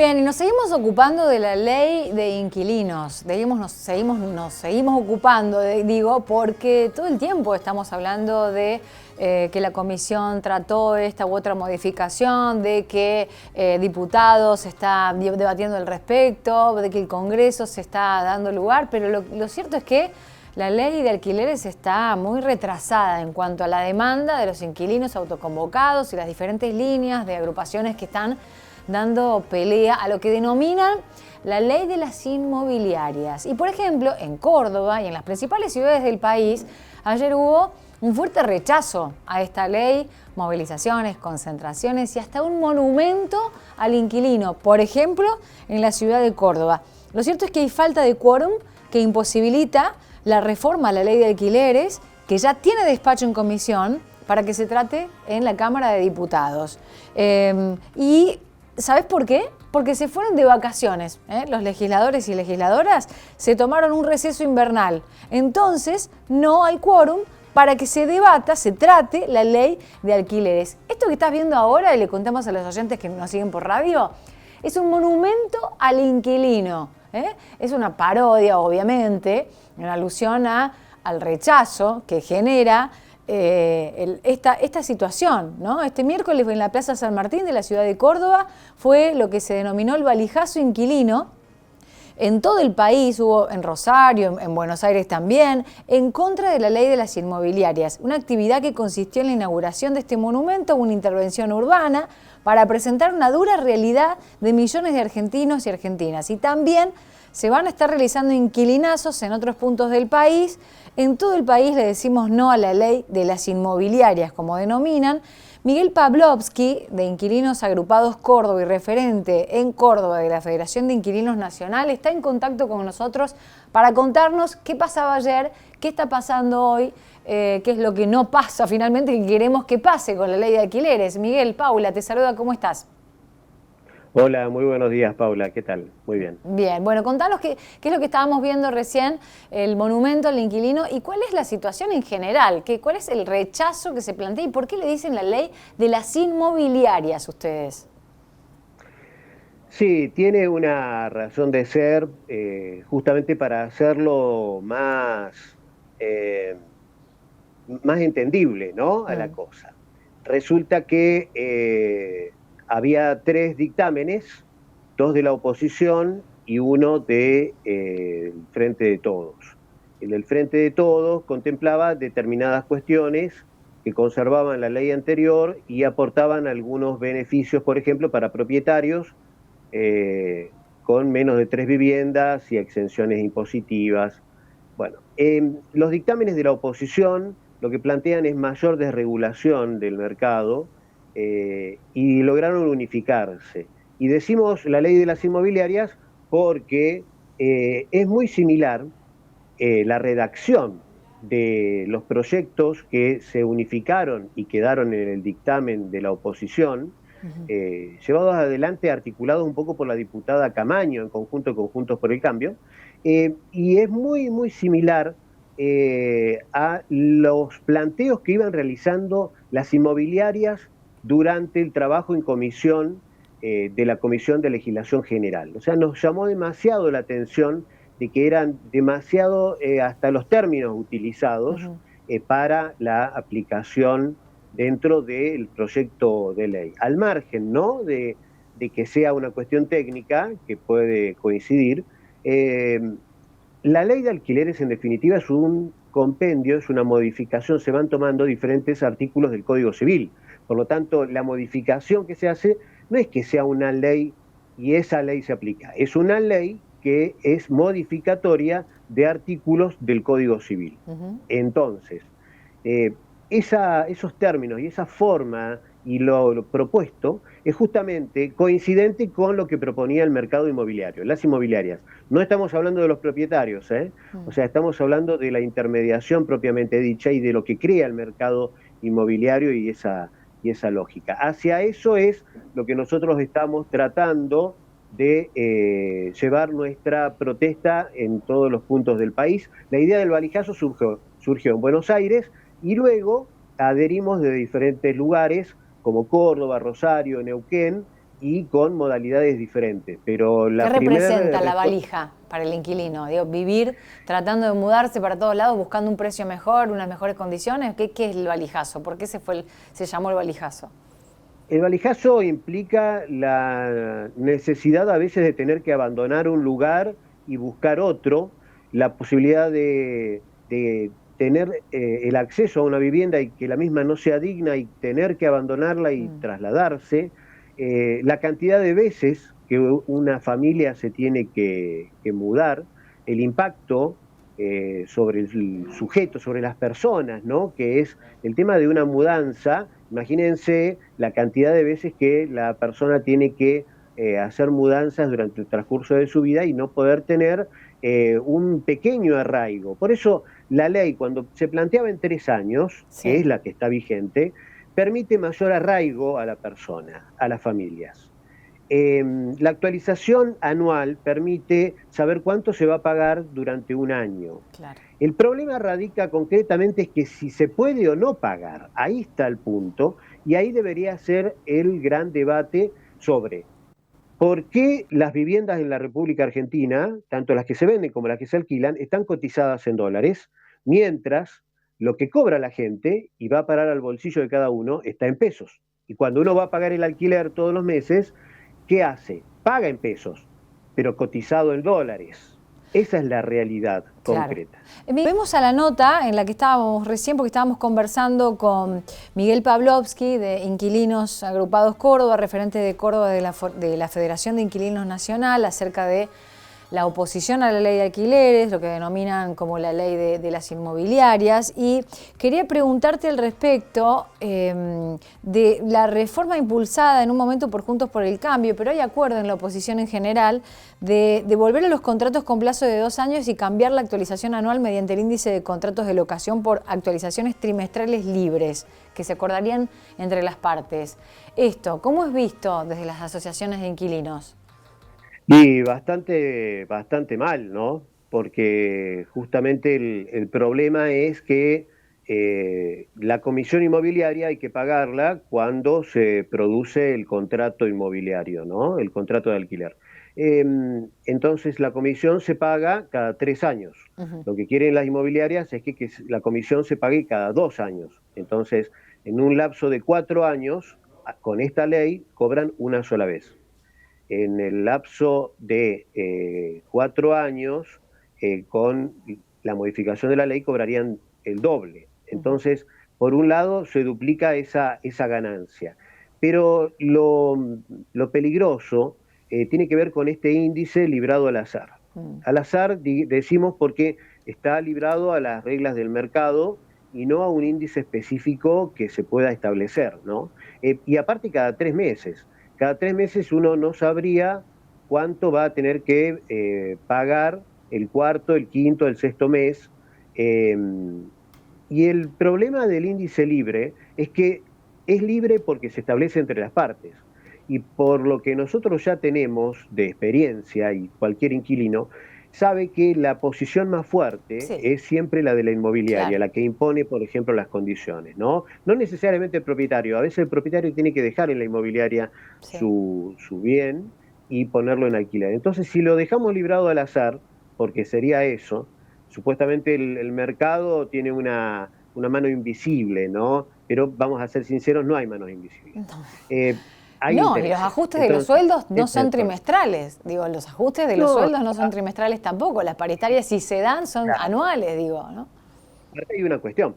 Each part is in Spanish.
bien, y nos seguimos ocupando de la ley de inquilinos. Nos seguimos ocupando, digo, porque todo el tiempo estamos hablando de que la comisión trató esta u otra modificación, de que diputados está debatiendo al respecto, de que el Congreso se está dando lugar, pero lo cierto es que la ley de alquileres está muy retrasada en cuanto a la demanda de los inquilinos autoconvocados y las diferentes líneas de agrupaciones que están dando pelea a lo que denominan la ley de las inmobiliarias. Y por ejemplo, en Córdoba y en las principales ciudades del país, ayer hubo un fuerte rechazo a esta ley, movilizaciones, concentraciones y hasta un monumento al inquilino, por ejemplo, en la ciudad de Córdoba. Lo cierto es que hay falta de quórum que imposibilita la reforma a la ley de alquileres, que ya tiene despacho en comisión, para que se trate en la Cámara de Diputados. Y ¿sabes por qué? Porque se fueron de vacaciones. Los legisladores y legisladoras se tomaron un receso invernal. Entonces, no hay quórum para que se debata, se trate la ley de alquileres. Esto que estás viendo ahora, y le contamos a los oyentes que nos siguen por radio, es un monumento al inquilino. Es una parodia, obviamente, en alusión al rechazo que genera esta situación, ¿no? Este miércoles en la Plaza San Martín de la ciudad de Córdoba fue lo que se denominó el valijazo inquilino. En todo el país hubo, en Rosario, en Buenos Aires también, en contra de la ley de las inmobiliarias. Una actividad que consistió en la inauguración de este monumento, una intervención urbana para presentar una dura realidad de millones de argentinos y argentinas. Y también se van a estar realizando inquilinazos en otros puntos del país. En todo el país le decimos no a la ley de las inmobiliarias, como denominan. Miguel Pavlovsky, de Inquilinos Agrupados Córdoba y referente en Córdoba de la Federación de Inquilinos Nacional, está en contacto con nosotros para contarnos qué pasaba ayer, qué está pasando hoy, qué es lo que no pasa finalmente, que queremos que pase con la ley de alquileres. Miguel, Paula, te saluda, ¿cómo estás? Hola, muy buenos días, Paula. ¿Qué tal? Muy bien. Bien, bueno, contanos qué es lo que estábamos viendo recién, el monumento al inquilino, y cuál es la situación en general, cuál es el rechazo que se plantea y por qué le dicen la ley de las inmobiliarias ustedes. Sí, tiene una razón de ser justamente para hacerlo más entendible, ¿no? A la cosa. Resulta que había 3 dictámenes, 2 de la oposición y uno del Frente de Todos. El del Frente de Todos contemplaba determinadas cuestiones que conservaban la ley anterior y aportaban algunos beneficios, por ejemplo, para propietarios con menos de 3 viviendas y exenciones impositivas. Bueno, los dictámenes de la oposición lo que plantean es mayor desregulación del mercado y lograron unificarse. Y decimos la ley de las inmobiliarias porque es muy similar la redacción de los proyectos que se unificaron y quedaron en el dictamen de la oposición, llevados adelante, articulados un poco por la diputada Camaño en conjunto con Juntos por el Cambio, y es muy, muy similar a los planteos que iban realizando las inmobiliarias durante el trabajo en comisión de la Comisión de Legislación General. O sea, nos llamó demasiado la atención de que eran demasiado, hasta los términos utilizados para la aplicación dentro del proyecto de ley. Al margen, ¿no?, de que sea una cuestión técnica, que puede coincidir, la ley de alquileres en definitiva es un compendio, es una modificación, se van tomando diferentes artículos del Código Civil. Por lo tanto, la modificación que se hace no es que sea una ley y esa ley se aplica, es una ley que es modificatoria de artículos del Código Civil. Entonces, esos términos y esa forma y lo propuesto es justamente coincidente con lo que proponía el mercado inmobiliario, las inmobiliarias. No estamos hablando de los propietarios, o sea, estamos hablando de la intermediación propiamente dicha y de lo que crea el mercado inmobiliario y esa lógica. Hacia eso es lo que nosotros estamos tratando de llevar nuestra protesta en todos los puntos del país. La idea del valijazo surgió en Buenos Aires y luego adherimos de diferentes lugares como Córdoba, Rosario, Neuquén, y con modalidades diferentes. Pero ¿Qué representa la valija para el inquilino? Digo, vivir tratando de mudarse para todos lados, buscando un precio mejor, unas mejores condiciones. ¿Qué es el valijazo? ¿Por qué se llamó el valijazo? El valijazo implica la necesidad a veces de tener que abandonar un lugar y buscar otro, la posibilidad de tener el acceso a una vivienda y que la misma no sea digna y tener que abandonarla y trasladarse, la cantidad de veces que una familia se tiene que mudar, el impacto sobre el sujeto, sobre las personas, ¿no? Que es el tema de una mudanza. Imagínense la cantidad de veces que la persona tiene que hacer mudanzas durante el transcurso de su vida y no poder tener un pequeño arraigo. Por eso la ley, cuando se planteaba en 3 años, Sí. que es la que está vigente, permite mayor arraigo a la persona, a las familias. La actualización anual permite saber cuánto se va a pagar durante un año. Claro. El problema radica concretamente es que si se puede o no pagar, ahí está el punto, y ahí debería ser el gran debate sobre por qué las viviendas en la República Argentina, tanto las que se venden como las que se alquilan, están cotizadas en dólares, mientras lo que cobra la gente y va a parar al bolsillo de cada uno está en pesos. Y cuando uno va a pagar el alquiler todos los meses, ¿qué hace? Paga en pesos, pero cotizado en dólares. Esa es la realidad concreta. Claro. Vemos a la nota en la que estábamos recién, porque estábamos conversando con Miguel Pavlovsky de Inquilinos Agrupados Córdoba, referente de Córdoba de la Federación de Inquilinos Nacional, acerca de la oposición a la ley de alquileres, lo que denominan como la ley de las inmobiliarias, y quería preguntarte al respecto de la reforma impulsada en un momento por Juntos por el Cambio, pero hay acuerdo en la oposición en general de volver a los contratos con plazo de 2 años y cambiar la actualización anual mediante el índice de contratos de locación por actualizaciones trimestrales libres que se acordarían entre las partes. Esto, ¿cómo es visto desde las asociaciones de inquilinos? Y bastante mal, ¿no? Porque justamente el problema es que la comisión inmobiliaria hay que pagarla cuando se produce el contrato inmobiliario, ¿no? El contrato de alquiler. Entonces la comisión se paga cada 3 años. Lo que quieren las inmobiliarias es que la comisión se pague cada 2 años. Entonces, en un lapso de 4 años, con esta ley, cobran una sola vez. En el lapso de 4 años, con la modificación de la ley, cobrarían el doble. Entonces, por un lado, se duplica esa ganancia. Pero lo peligroso tiene que ver con este índice librado al azar. Al azar decimos porque está librado a las reglas del mercado y no a un índice específico que se pueda establecer, ¿no? Y aparte cada 3 meses. Cada 3 meses uno no sabría cuánto va a tener que pagar el cuarto, el quinto, el sexto mes. Y el problema del índice libre es que es libre porque se establece entre las partes. Y por lo que nosotros ya tenemos de experiencia, y cualquier inquilino sabe que la posición más fuerte es siempre la de la inmobiliaria, la que impone, por ejemplo, las condiciones, ¿no? No necesariamente el propietario, a veces el propietario tiene que dejar en la inmobiliaria su bien y ponerlo en alquiler. Entonces, si lo dejamos librado al azar, porque sería eso, supuestamente el mercado tiene una mano invisible, ¿no? Pero vamos a ser sinceros, no hay manos invisibles. Y los ajustes de los sueldos no son trimestrales. Digo, los ajustes de los sueldos no son trimestrales tampoco. Las paritarias, si se dan, son anuales, digo, ¿no? Aparte hay una cuestión.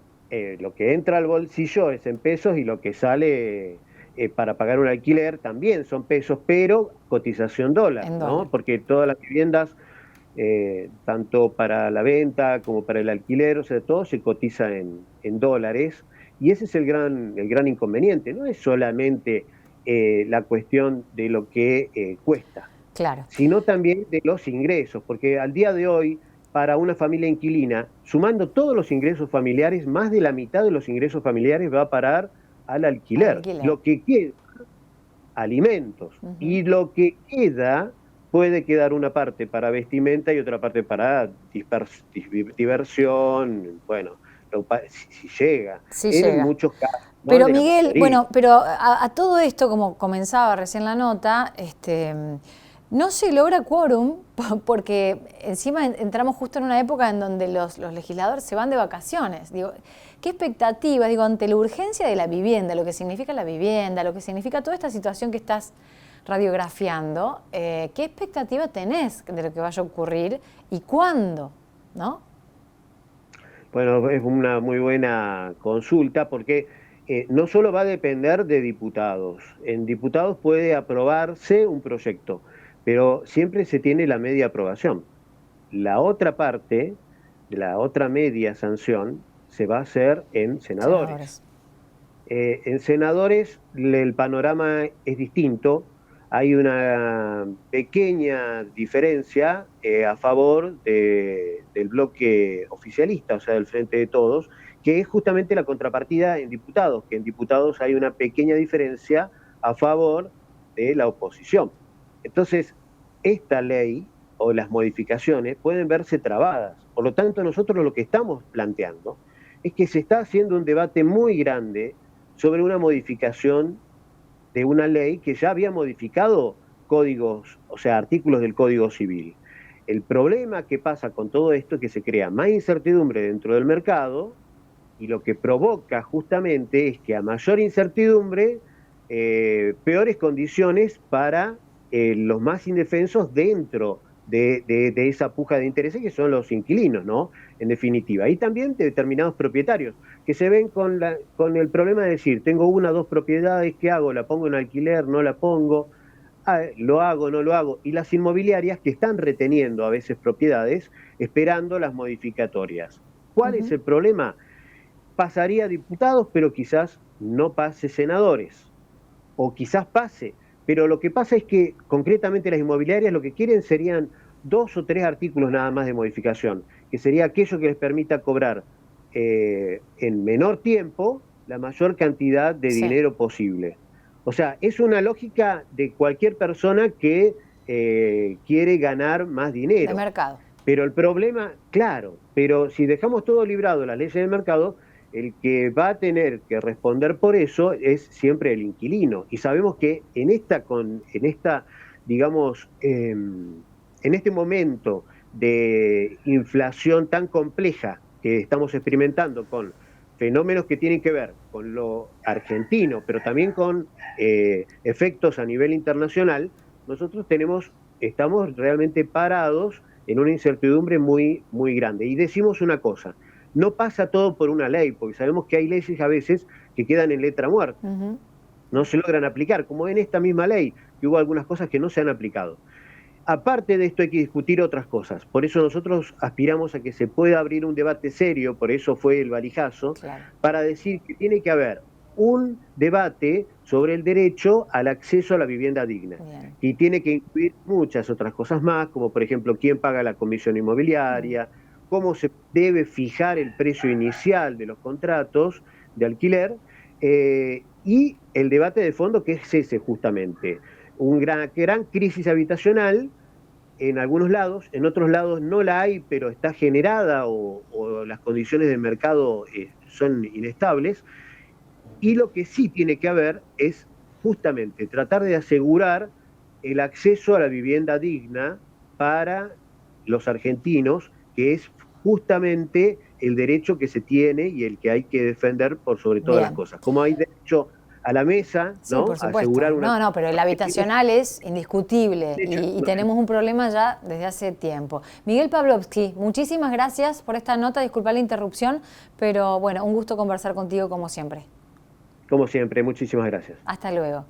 Lo que entra al bolsillo es en pesos y lo que sale para pagar un alquiler también son pesos, pero cotización dólar, ¿no? Porque todas las viviendas, tanto para la venta como para el alquiler, o sea, todo se cotiza en dólares. Y ese es el gran inconveniente. No es solamente la cuestión de lo que cuesta, sino también de los ingresos, porque al día de hoy, para una familia inquilina, sumando todos los ingresos familiares, más de la mitad de los ingresos familiares va a parar al alquiler. Lo que queda, alimentos, y lo que queda, puede quedar una parte para vestimenta y otra parte para diversión, bueno, si llega. En muchos casos Pero Miguel, bueno, pero a todo esto, como comenzaba recién la nota, no se logra quórum porque encima entramos justo en una época en donde los legisladores se van de vacaciones. Digo, ¿qué expectativas, digo, ante la urgencia de la vivienda, lo que significa la vivienda, lo que significa toda esta situación que estás radiografiando, qué expectativa tenés de lo que vaya a ocurrir y cuándo, ¿no? Bueno, es una muy buena consulta porque no solo va a depender de diputados. En diputados puede aprobarse un proyecto, pero siempre se tiene la media aprobación. La otra parte, la otra media sanción, se va a hacer en senadores. En senadores el panorama es distinto. Hay una pequeña diferencia a favor del bloque oficialista, o sea, del Frente de Todos, que es justamente la contrapartida en diputados, que en diputados hay una pequeña diferencia a favor de la oposición. Entonces, esta ley o las modificaciones pueden verse trabadas. Por lo tanto, nosotros lo que estamos planteando es que se está haciendo un debate muy grande sobre una modificación de una ley que ya había modificado códigos, o sea, artículos del Código Civil. El problema que pasa con todo esto es que se crea más incertidumbre dentro del mercado y lo que provoca justamente es que a mayor incertidumbre, peores condiciones para los más indefensos dentro de esa puja de intereses que son los inquilinos, ¿no? En definitiva. Y también de determinados propietarios que se ven con el problema de decir, tengo una o dos propiedades, ¿qué hago? ¿La pongo en alquiler? ¿No la pongo? ¿Lo hago? ¿No lo hago? Y las inmobiliarias que están reteniendo a veces propiedades esperando las modificatorias. ¿Cuál es el problema? Pasaría a diputados, pero quizás no pase senadores. O quizás pase, pero lo que pasa es que concretamente las inmobiliarias lo que quieren serían 2 o 3 artículos nada más de modificación, que sería aquello que les permita cobrar en menor tiempo la mayor cantidad de dinero posible. O sea, es una lógica de cualquier persona que quiere ganar más dinero. De mercado. Pero el problema, claro, pero si dejamos todo librado las leyes del mercado, el que va a tener que responder por eso es siempre el inquilino. Y sabemos que en digamos, en este momento de inflación tan compleja que estamos experimentando con fenómenos que tienen que ver con lo argentino, pero también con efectos a nivel internacional, nosotros estamos realmente parados en una incertidumbre muy, muy grande. Y decimos una cosa, no pasa todo por una ley, porque sabemos que hay leyes a veces que quedan en letra muerta, no se logran aplicar, como en esta misma ley, que hubo algunas cosas que no se han aplicado. Aparte de esto hay que discutir otras cosas, por eso nosotros aspiramos a que se pueda abrir un debate serio, por eso fue el valijazo, para decir que tiene que haber un debate sobre el derecho al acceso a la vivienda digna. Y tiene que incluir muchas otras cosas más, como por ejemplo quién paga la comisión inmobiliaria, cómo se debe fijar el precio inicial de los contratos de alquiler, y el debate de fondo que es ese justamente, una gran crisis habitacional en algunos lados, en otros lados no la hay, pero está generada o las condiciones del mercado son inestables, y lo que sí tiene que haber es justamente tratar de asegurar el acceso a la vivienda digna para los argentinos, que es justamente el derecho que se tiene y el que hay que defender por sobre todas las cosas. Como hay derecho a la mesa, sí, ¿no? Por supuesto. Asegurar una... No, pero el habitacional es indiscutible y tenemos un problema ya desde hace tiempo. Miguel Pavlovsky, muchísimas gracias por esta nota, disculpa la interrupción, pero bueno, un gusto conversar contigo como siempre. Como siempre, muchísimas gracias. Hasta luego.